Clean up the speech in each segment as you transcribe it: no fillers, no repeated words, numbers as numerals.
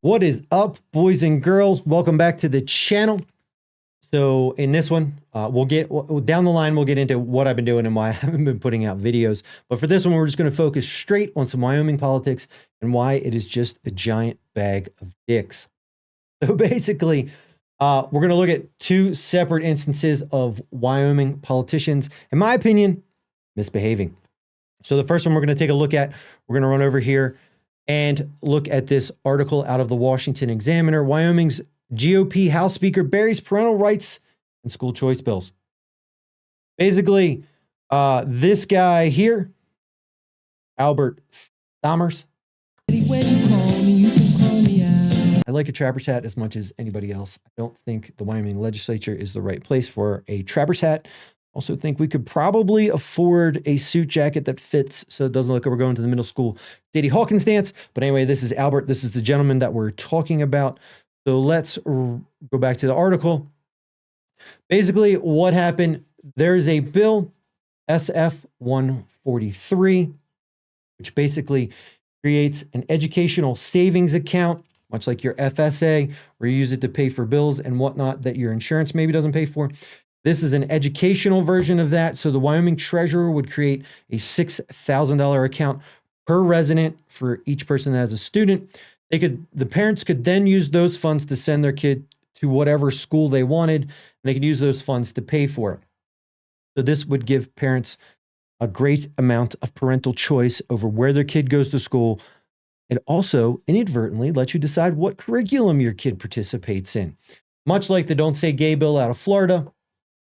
What is up, boys and girls? Welcome back to the channel. So in this one, we'll get down the line, we'll get into what I've been doing and why I haven't been putting out videos. But for this one, we're just going to focus straight on some Wyoming politics and why it is just a giant bag of dicks. So basically, we're going to look at two separate instances of Wyoming politicians, in my opinion, misbehaving. So the first one we're going to take a look at, we're going to run over here and look at this article out of the Washington Examiner. Wyoming's GOP House Speaker buries parental rights and school choice bills. Basically, this guy here, Albert Sommers. I like a trapper's hat as much as anybody else. I don't think the Wyoming legislature is the right place for a trapper's hat. Also think we could probably afford a suit jacket that fits so it doesn't look like we're going to the middle school Sadie Hawkins dance. But anyway, this is Albert. This is the gentleman that we're talking about. So let's go back to the article. Basically, what happened, there's a bill, SF 143, which basically creates an educational savings account, much like your FSA, where you use it to pay for bills and whatnot that your insurance maybe doesn't pay for. This is an educational version of that. So the Wyoming treasurer would create a $6,000 account per resident for each person that has a student. The parents could then use those funds to send their kid to whatever school they wanted, and they could use those funds to pay for it. So this would give parents a great amount of parental choice over where their kid goes to school. It also inadvertently lets you decide what curriculum your kid participates in. Much like the Don't Say Gay bill out of Florida,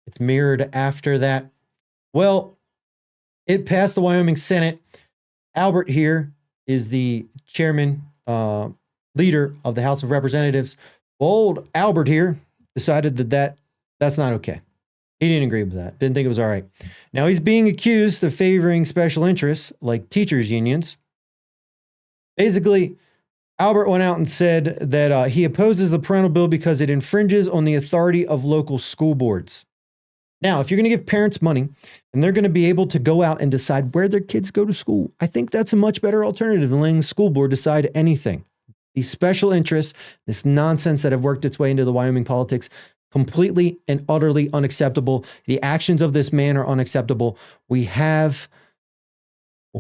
it's mirrored after that. Well, it passed the Wyoming Senate. Albert here is the chairman, leader of the House of Representatives. Old Albert here decided that's not okay. He didn't agree with that. Didn't think it was all right. Now he's being accused of favoring special interests like teachers' unions. Basically, Albert went out and said that he opposes the parental bill because it infringes on the authority of local school boards. Now, if you're going to give parents money and they're going to be able to go out and decide where their kids go to school, I think that's a much better alternative than letting the school board decide anything. These special interests, this nonsense that have worked its way into the Wyoming politics, completely and utterly unacceptable. The actions of this man are unacceptable. We'll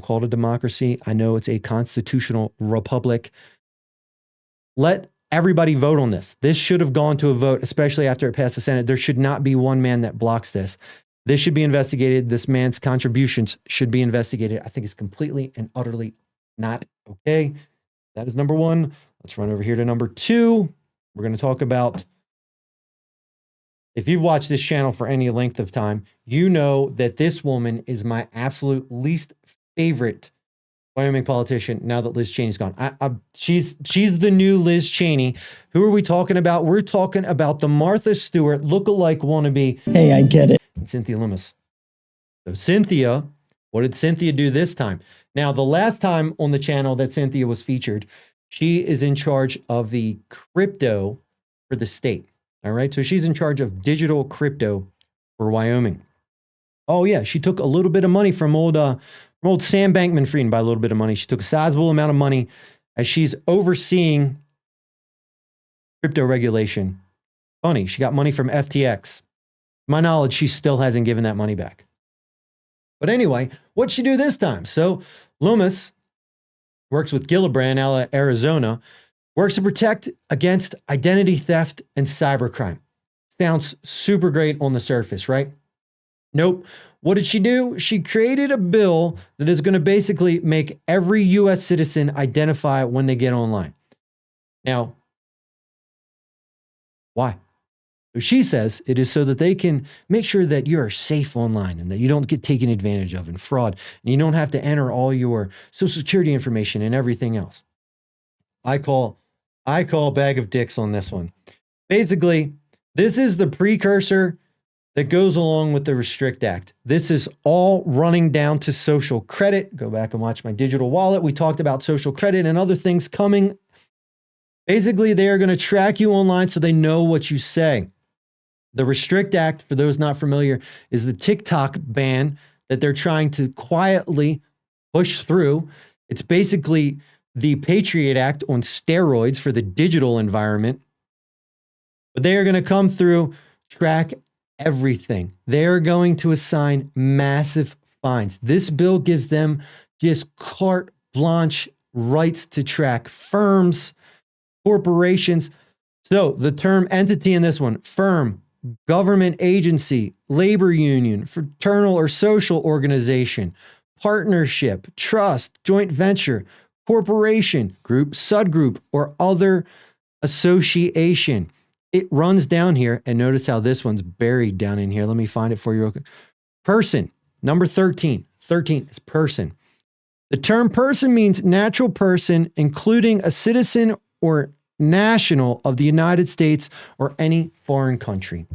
call it a democracy. I know it's a constitutional republic. Let everybody vote on this. This should have gone to a vote, especially after it passed the Senate. There should not be one man that blocks this. This should be investigated. This man's contributions should be investigated. I think it's completely and utterly not okay. That is number one. Let's run over here to number two. We're going to talk about, if you've watched this channel for any length of time, you know that this woman is my absolute least favorite Wyoming politician now that Liz Cheney's gone. She's the new Liz Cheney. Who are we talking about? We're talking about the Martha Stewart lookalike wannabe. Hey, I get it. And Cynthia Loomis. So Cynthia, what did Cynthia do this time? Now, the last time on the channel that Cynthia was featured, she is in charge of the crypto for the state. All right, so she's in charge of digital crypto for Wyoming. Oh yeah, she took a little bit of money from old Sam Bankman-Fried. By a little bit of money, she took a sizable amount of money as she's overseeing crypto regulation. Funny, she got money from FTX. To my knowledge, she still hasn't given that money back. But anyway, what'd she do this time? So Loomis works with Gillibrand out of Arizona, works to protect against identity theft and cybercrime. Sounds super great on the surface, right? Nope. What did she do? She created a bill that is going to basically make every U.S. citizen identify when they get online. Now, why? So she says it is so that they can make sure that you are safe online and that you don't get taken advantage of and fraud, and you don't have to enter all your social security information and everything else. I call a bag of dicks on this one. Basically, this is the precursor that goes along with the Restrict Act. This is all running down to social credit. Go back and watch my digital wallet. We talked about social credit and other things coming. Basically, they are going to track you online so they know what you say. The Restrict Act, for those not familiar, is the TikTok ban that they're trying to quietly push through. It's basically the Patriot Act on steroids for the digital environment. But they are going to come through, track everything. They are going to assign massive fines. This bill gives them just carte blanche rights to track firms, corporations. So the term entity in this one, firm, government agency, labor union, fraternal or social organization, partnership, trust, joint venture, corporation, group, subgroup, or other association. It runs down here, and notice how this one's buried down in here. Let me find it for you real quick. Person, number 13. 13 is person. The term person means natural person, including a citizen or national of the United States or any foreign country.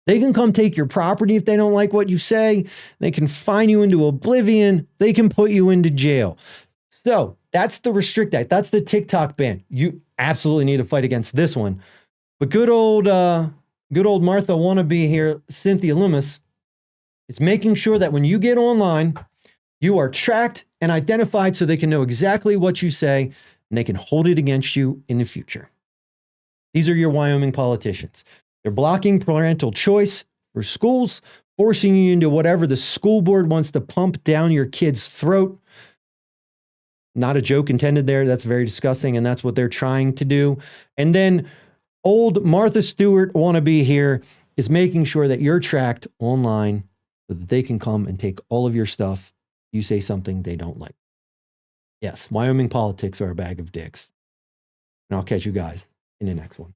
They can come take your property if they don't like what you say. They can fine you into oblivion. They can put you into jail. So that's the Restrict Act. That's the TikTok ban. You absolutely need to fight against this one. But good old Martha wannabe here, Cynthia Loomis, is making sure that when you get online, you are tracked and identified so they can know exactly what you say and they can hold it against you in the future. These are your Wyoming politicians. They're blocking parental choice for schools, forcing you into whatever the school board wants to pump down your kid's throat. Not a joke intended there. That's very disgusting, and that's what they're trying to do. And then old Martha Stewart wannabe here is making sure that you're tracked online so that they can come and take all of your stuff. You say something they don't like. Yes, Wyoming politics are a bag of dicks. And I'll catch you guys in the next one.